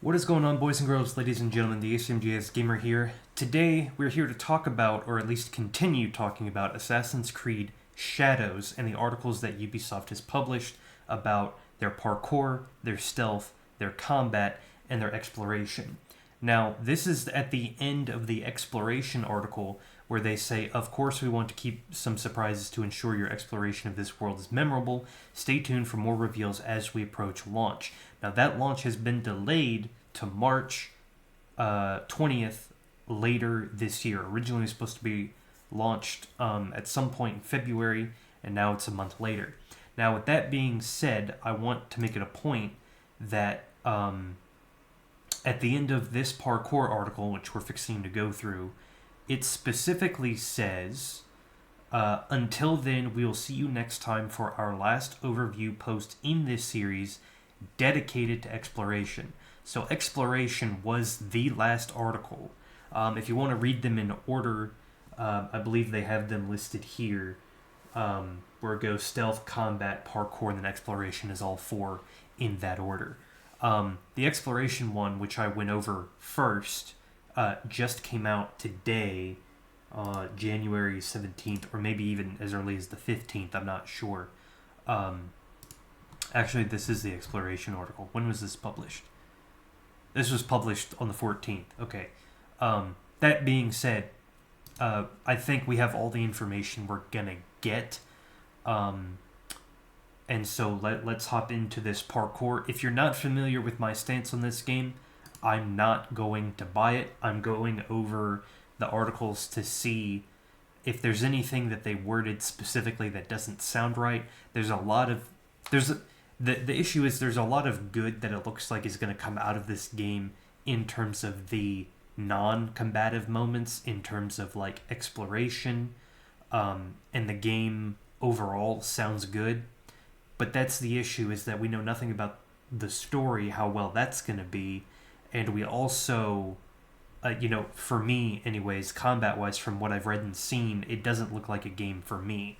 What is going on, boys and girls, ladies and gentlemen? The ACMGS Gamer here. Today, we're here to talk about, or at least continue talking about, Assassin's Creed Shadows and the articles that Ubisoft has published about their parkour, their stealth, their combat, and their exploration. Now, this is at the end of the exploration article where they say, of course we want to keep some surprises to ensure your exploration of this world is memorable. Stay tuned for more reveals as we approach launch. Now, that launch has been delayed to March 20th later this year. Originally it was supposed to be launched at some point in February, and now it's a month later. Now, with that being said, I want to make it a point that at the end of this parkour article, which we're fixing to go through, it specifically says, until then, we will see you next time for our last overview post in this series dedicated to exploration. So exploration was the last article. If you want to read them in order, I believe they have them listed here, where it goes stealth, combat, parkour, and then exploration is all four in that order. The exploration one, which I went over first, just came out today, January 17th, or maybe even as early as the 15th, I'm not sure. Actually, this is the exploration article. When was this published? This was published on the 14th. Okay. That being said, I think we have all the information we're gonna get. And so let's hop into this parkour. If you're not familiar with my stance on this game, I'm not going to buy it. I'm going over the articles to see if there's anything that they worded specifically that doesn't sound right. The issue is there's a lot of good that it looks like is going to come out of this game in terms of the non-combative moments, in terms of like exploration, and the game overall sounds good. But that's the issue, is that we know nothing about the story, how well that's going to be. And we also, for me anyways, combat-wise, from what I've read and seen, it doesn't look like a game for me.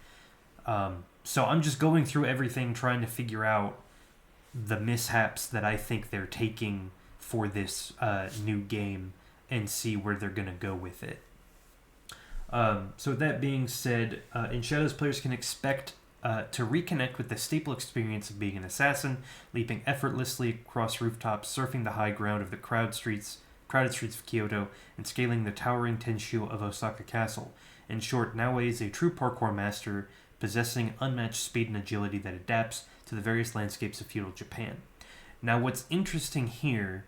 So I'm just going through everything, trying to figure out the mishaps that I think they're taking for this new game and see where they're going to go with it. So with that being said, in Shadows, players can expect to reconnect with the staple experience of being an assassin, leaping effortlessly across rooftops, surfing the high ground of the crowded streets of Kyoto, and scaling the towering Tenshu of Osaka Castle. In short, Naoe is a true parkour master, possessing unmatched speed and agility that adapts to the various landscapes of feudal Japan. Now, what's interesting here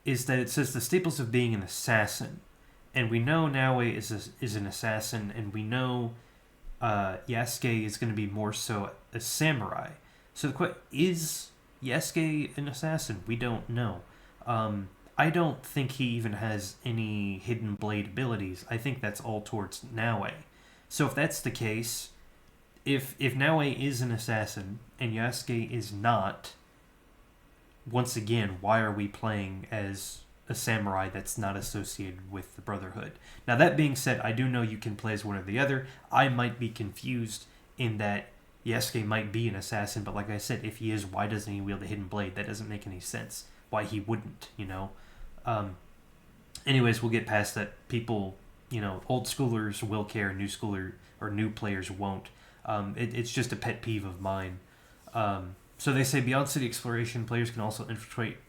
is that it says the staples of being an assassin, and we know Naoe is an assassin, and we know Yasuke is going to be more so a samurai. So the question is Yasuke an assassin? We don't know. I don't think he even has any hidden blade abilities. I think that's all towards Naoe. So if that's the case, if Naoe is an assassin and Yasuke is not, once again, why are we playing as a samurai that's not associated with the Brotherhood? Now, that being said, I do know you can play as one or the other. I might be confused in that Yasuke might be an assassin, but like I said, if he is, why doesn't he wield a hidden blade? That doesn't make any sense. Why he wouldn't, Anyways, we'll get past that. People, old schoolers will care, new players won't. It's just a pet peeve of mine. So they say beyond city exploration, players can also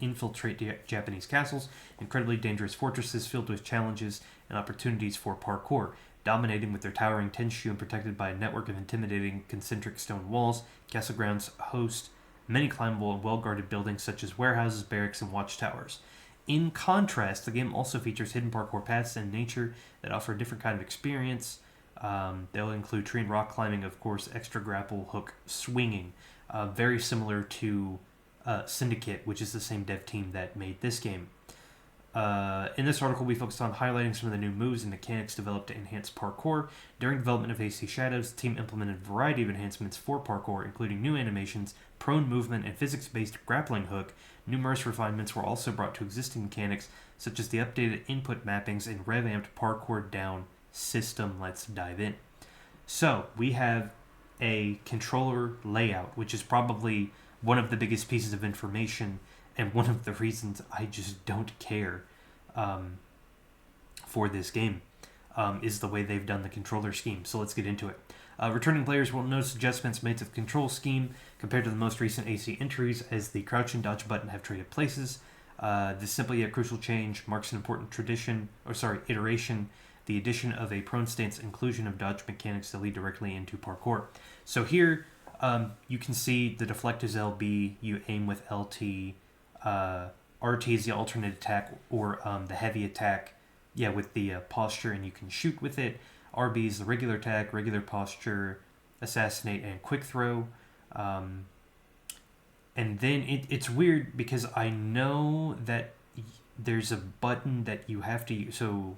infiltrate Japanese castles, incredibly dangerous fortresses filled with challenges and opportunities for parkour. Dominating with their towering Tenshu and protected by a network of intimidating concentric stone walls, castle grounds host many climbable and well-guarded buildings such as warehouses, barracks, and watchtowers. In contrast, the game also features hidden parkour paths in nature that offer a different kind of experience. They'll include tree and rock climbing, of course, extra grapple hook swinging. Very similar to Syndicate, which is the same dev team that made this game. In this article, we focused on highlighting some of the new moves and mechanics developed to enhance parkour. During development of AC Shadows, the team implemented a variety of enhancements for parkour, including new animations, prone movement, and physics-based grappling hook. Numerous refinements were also brought to existing mechanics, such as the updated input mappings and revamped parkour down system. Let's dive in. So, we have a controller layout, which is probably one of the biggest pieces of information and one of the reasons I just don't care for this game is the way they've done the controller scheme. So let's get into it. Returning players will notice adjustments made to the control scheme compared to the most recent AC entries, as the crouch and dodge button have traded places. This simple yet crucial change marks an important iteration, the addition of a prone stance inclusion of dodge mechanics that lead directly into parkour. So here, you can see the deflect is LB, you aim with LT, RT is the alternate attack, or the heavy attack, with the posture, and you can shoot with it. RB is the regular attack, regular posture, assassinate, and quick throw. And then it's weird because I know that there's a button that you have to use. So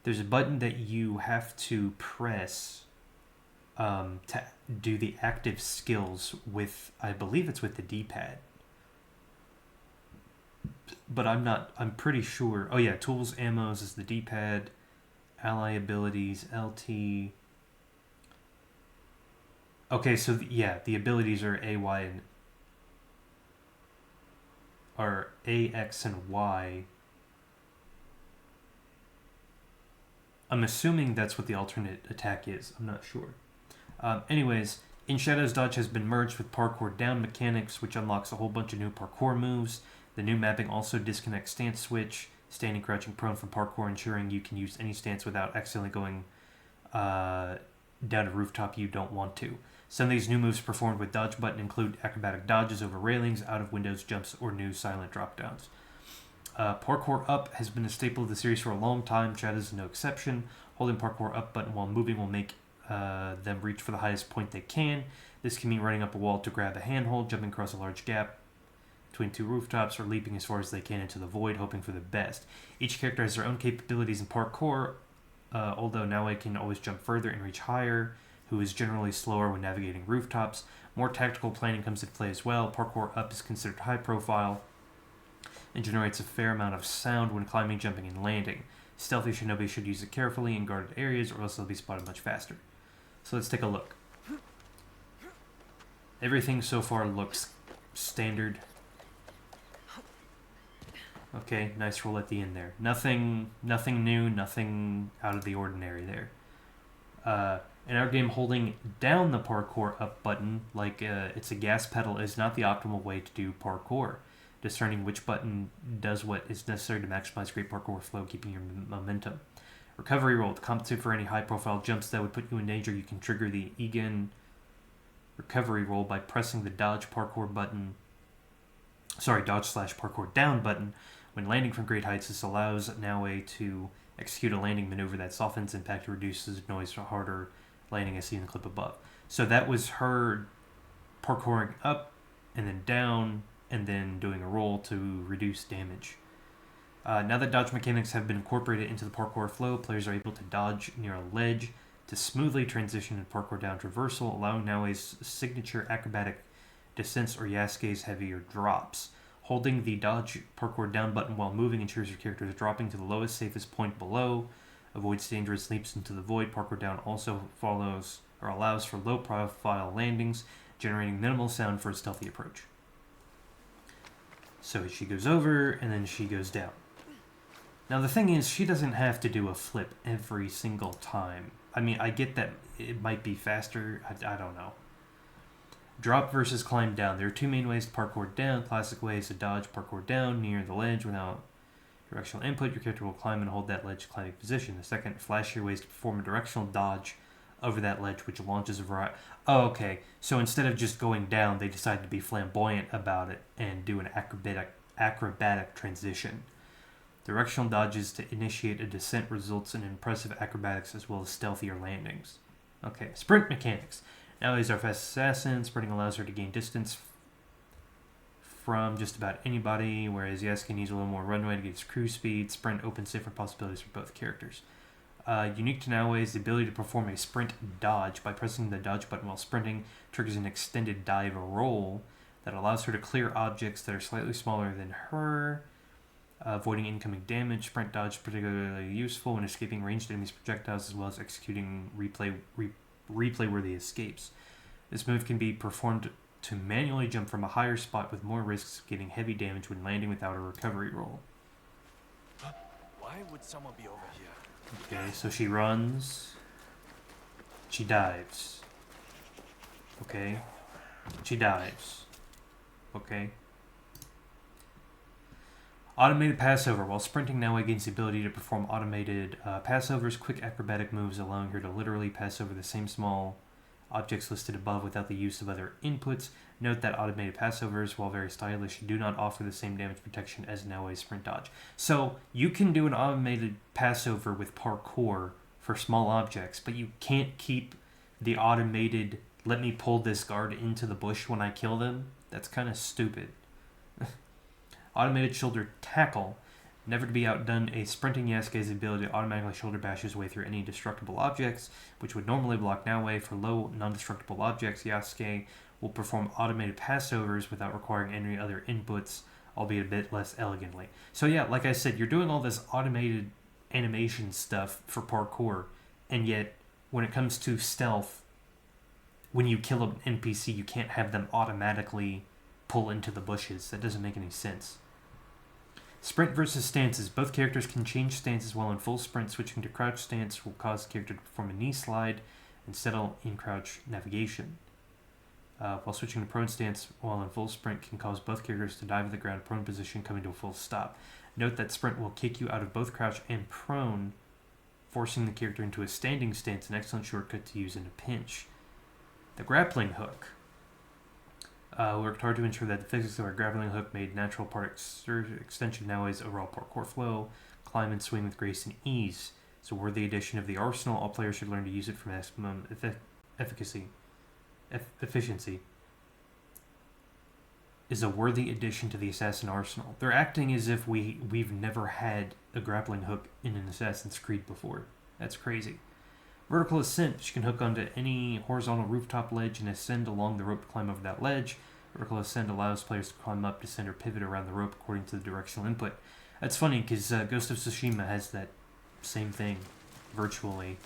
there's a button that you have to press to do the active skills with, I believe it's with the D-pad. But I'm pretty sure. Oh yeah, tools, ammos is the D-pad. Ally abilities, LT. Okay, so the abilities are A, Y, and are A, X, and Y. I'm assuming that's what the alternate attack is. I'm not sure. Anyways, In Shadows, dodge has been merged with parkour down mechanics, which unlocks a whole bunch of new parkour moves. The new mapping also disconnects stance switch, standing, crouching, prone from parkour, ensuring you can use any stance without accidentally going down a rooftop you don't want to. Some of these new moves performed with dodge button include acrobatic dodges over railings, out of windows jumps, or new silent drop downs. Parkour up has been a staple of the series for a long time. Shadows is no exception. Holding parkour up button while moving will make them reach for the highest point they can. This can mean running up a wall to grab a handhold, jumping across a large gap between two rooftops, or leaping as far as they can into the void, hoping for the best. Each character has their own capabilities in parkour, although Naoe can always jump further and reach higher, who is generally slower when navigating rooftops. More tactical planning comes into play as well. Parkour up is considered high profile and generates a fair amount of sound when climbing, jumping, and landing. Stealthy shinobi should use it carefully in guarded areas, or else they'll be spotted much faster. So let's take a look. Everything so far looks standard. Okay, nice roll at the end there. Nothing new, nothing out of the ordinary there. In our game, holding down the parkour up button, like it's a gas pedal, is not the optimal way to do parkour. Discerning which button does what is necessary to maximize great parkour flow, keeping your momentum. Recovery roll. To compensate for any high-profile jumps that would put you in danger, you can trigger the Egan recovery roll by pressing the dodge slash parkour down button. When landing from great heights, this allows Naoe to execute a landing maneuver that softens impact and reduces noise for harder landing, as seen in the clip above. So that was her parkouring up and then down and then doing a roll to reduce damage. Now that dodge mechanics have been incorporated into the parkour flow, players are able to dodge near a ledge to smoothly transition in parkour down traversal, allowing Naoe's signature acrobatic descents or Yasuke's heavier drops. Holding the dodge parkour down button while moving ensures your character is dropping to the lowest, safest point below, avoids dangerous leaps into the void. Parkour down also follows or allows for low-profile landings, generating minimal sound for a stealthy approach. So she goes over, and then she goes down. Now the thing is, she doesn't have to do a flip every single time. I mean, I get that it might be faster. I don't know. Drop versus climb down. There are two main ways to parkour down. Classic way is to dodge parkour down near the ledge without directional input. Your character will climb and hold that ledge climbing position. The second, flashier way is to perform a directional dodge over that ledge, which launches a variety. Oh, okay. So instead of just going down, they decided to be flamboyant about it and do an acrobatic transition. Directional dodges to initiate a descent results in impressive acrobatics as well as stealthier landings. Okay, sprint mechanics. Now is our fast assassin. Sprinting allows her to gain distance from just about anybody, whereas Yasuke needs a little more runway to get his cruise speed. Sprint opens different possibilities for both characters. Unique to Naoe is the ability to perform a sprint dodge. By pressing the dodge button while sprinting, triggers an extended dive roll that allows her to clear objects that are slightly smaller than her, avoiding incoming damage. Sprint dodge is particularly useful when escaping ranged enemies' projectiles as well as executing replay-worthy escapes. This move can be performed to manually jump from a higher spot with more risks of getting heavy damage when landing without a recovery roll. Why would someone be over here? Okay, so she runs. She dives. Okay. She dives. Okay. Automated passover. While sprinting, now gains the ability to perform automated passovers, quick acrobatic moves, allowing her to literally pass over the same small objects listed above without the use of other inputs. Note that automated passovers, while very stylish, do not offer the same damage protection as Naoe's sprint dodge. So you can do an automated passover with parkour for small objects, but you can't keep the automated let me pull this guard into the bush when I kill them. That's kind of stupid. Automated shoulder tackle. Never to be outdone, a sprinting Yasuke's ability to automatically shoulder bash his way through any destructible objects, which would normally block Naoe. For low, non-destructible objects, Yasuke will perform automated passovers without requiring any other inputs, albeit a bit less elegantly. So yeah, like I said, you're doing all this automated animation stuff for parkour, and yet when it comes to stealth, when you kill an NPC, you can't have them automatically pull into the bushes. That doesn't make any sense. Sprint versus stances. Both characters can change stances while in full sprint. Switching to crouch stance will cause the character to perform a knee slide and settle in crouch navigation. While switching to prone stance while in full sprint can cause both characters to dive to the ground, prone position coming to a full stop. Note that sprint will kick you out of both crouch and prone, forcing the character into a standing stance, an excellent shortcut to use in a pinch. The grappling hook. Worked hard to ensure that the physics of our grappling hook made natural part extension now is overall parkour flow, climb and swing with grace and ease. It's a worthy addition of the arsenal. All players should learn to use it for maximum efficiency. Is a worthy addition to the assassin arsenal. They're acting as if we've never had a grappling hook in an Assassin's Creed before. That's crazy. Vertical ascent. She can hook onto any horizontal rooftop ledge and ascend along the rope to climb over that ledge. Vertical ascent allows players to climb up, descend, or pivot around the rope according to the directional input. That's funny because Ghost of Tsushima has that same thing, virtually.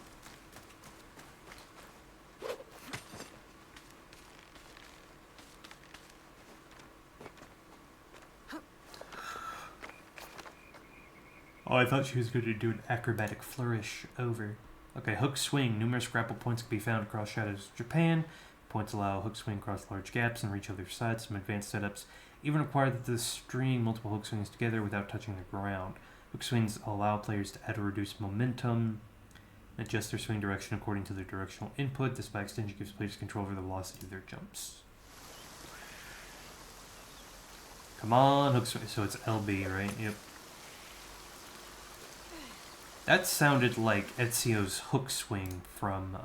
Oh, I thought she was going to do an acrobatic flourish over. Okay, hook swing. Numerous grapple points can be found across Shadows of Japan. Points allow a hook swing across large gaps and reach other sides. Some advanced setups even require that the string multiple hook swings together without touching the ground. Hook swings allow players to add or reduce momentum and adjust their swing direction according to their directional input. This by extension gives players control over the velocity of their jumps. Come on, hook swing. So it's LB, right? Yep. That sounded like Ezio's hook swing from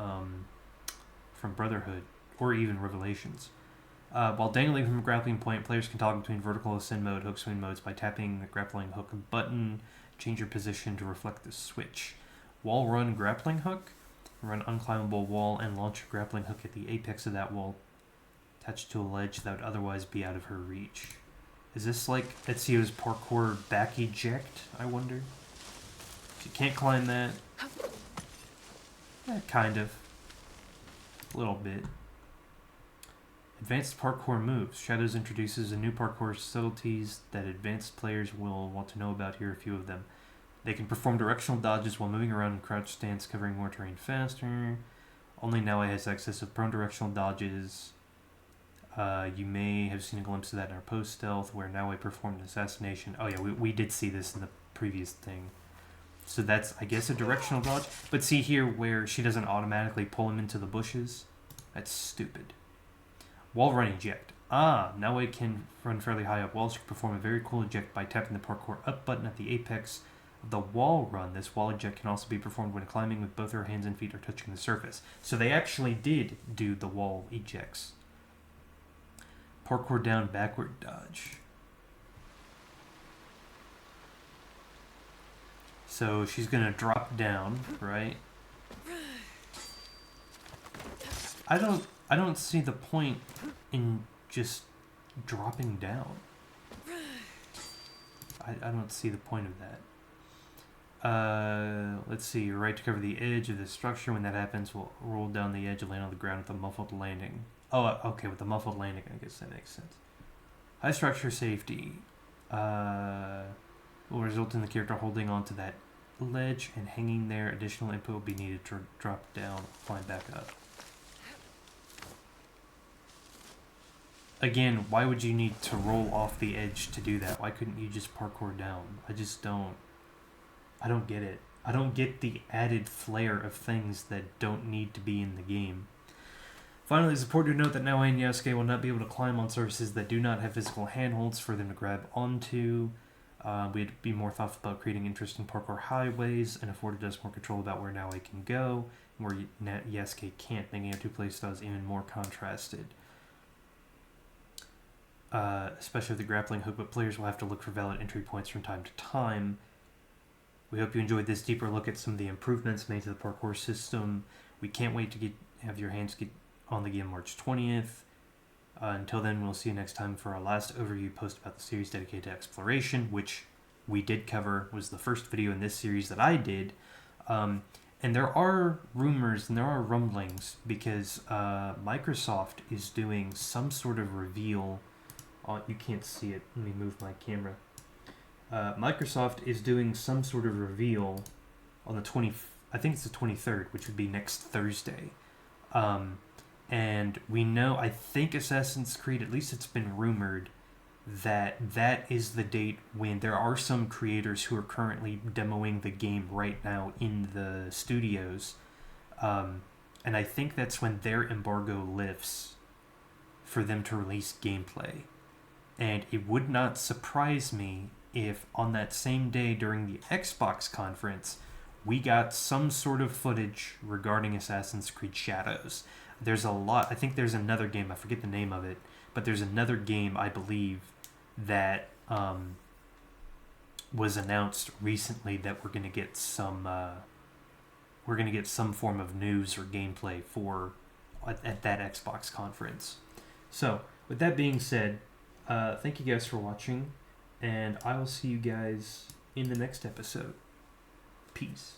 Brotherhood, or even Revelations. While dangling from a grappling point, players can toggle between vertical ascend mode, hook swing modes by tapping the grappling hook button. Change your position to reflect the switch. Wall run grappling hook. Run unclimbable wall and launch your grappling hook at the apex of that wall, attached to a ledge that would otherwise be out of her reach. Is this like Ezio's parkour back eject, I wonder? You can't climb that. Yeah, kind of. A little bit. Advanced parkour moves. Shadows introduces a new parkour subtleties that advanced players will want to know about. Here are a few of them. They can perform directional dodges while moving around in crouch stance, covering more terrain faster. Only Naoe has access to prone directional dodges. You may have seen a glimpse of that in our post-stealth, where Naoe performed an assassination. Oh yeah, we did see this in the previous thing. So that's, I guess, a directional dodge. But see here where she doesn't automatically pull him into the bushes? That's stupid. Wall run eject. Naoe can run fairly high up walls. She can perform a very cool eject by tapping the parkour up button at the apex of the wall run. This wall eject can also be performed when climbing with both her hands and feet are touching the surface. So they actually did do the wall ejects. Parkour down backward dodge. So she's gonna drop down, right? I don't see the point in just dropping down. I don't see the point of that. Let's see. You're right to cover the edge of the structure. When that happens, we'll roll down the edge and land on the ground with a muffled landing. Oh, okay, with the muffled landing, I guess that makes sense. High structure safety will result in the character holding onto that ledge and hanging there. Additional input will be needed to drop down, climb back up. Again, why would you need to roll off the edge to do that? Why couldn't you just parkour down? I don't get it. I don't get the added flair of things that don't need to be in the game. Finally, it's important to note that Naoya and Yasuke will not be able to climb on surfaces that do not have physical handholds for them to grab onto. We'd be more thoughtful about creating interesting parkour highways and afforded us more control about where Naoya can go, and where Yasuke can't, making our two playstyles even more contrasted. Especially with the grappling hook, but players will have to look for valid entry points from time to time. We hope you enjoyed this deeper look at some of the improvements made to the parkour system. We can't wait to have your hands get on the game March 20th. Until then, we'll see you next time for our last overview post about the series dedicated to exploration, which we did cover, was the first video in this series that I did. And there are rumors and there are rumblings because Microsoft is doing some sort of reveal. You can't see it. Let me move my camera. Microsoft is doing some sort of reveal on the I think it's the 23rd, which would be next Thursday. And we know, I think Assassin's Creed, at least it's been rumored, that is the date when there are some creators who are currently demoing the game right now in the studios. And I think that's when their embargo lifts for them to release gameplay. And it would not surprise me if on that same day during the Xbox conference, we got some sort of footage regarding Assassin's Creed Shadows. There's a lot. I think there's another game. I forget the name of it, but there's another game I believe that was announced recently that we're gonna get some form of news or gameplay for at that Xbox conference. So with that being said, thank you guys for watching, and I will see you guys in the next episode. Peace.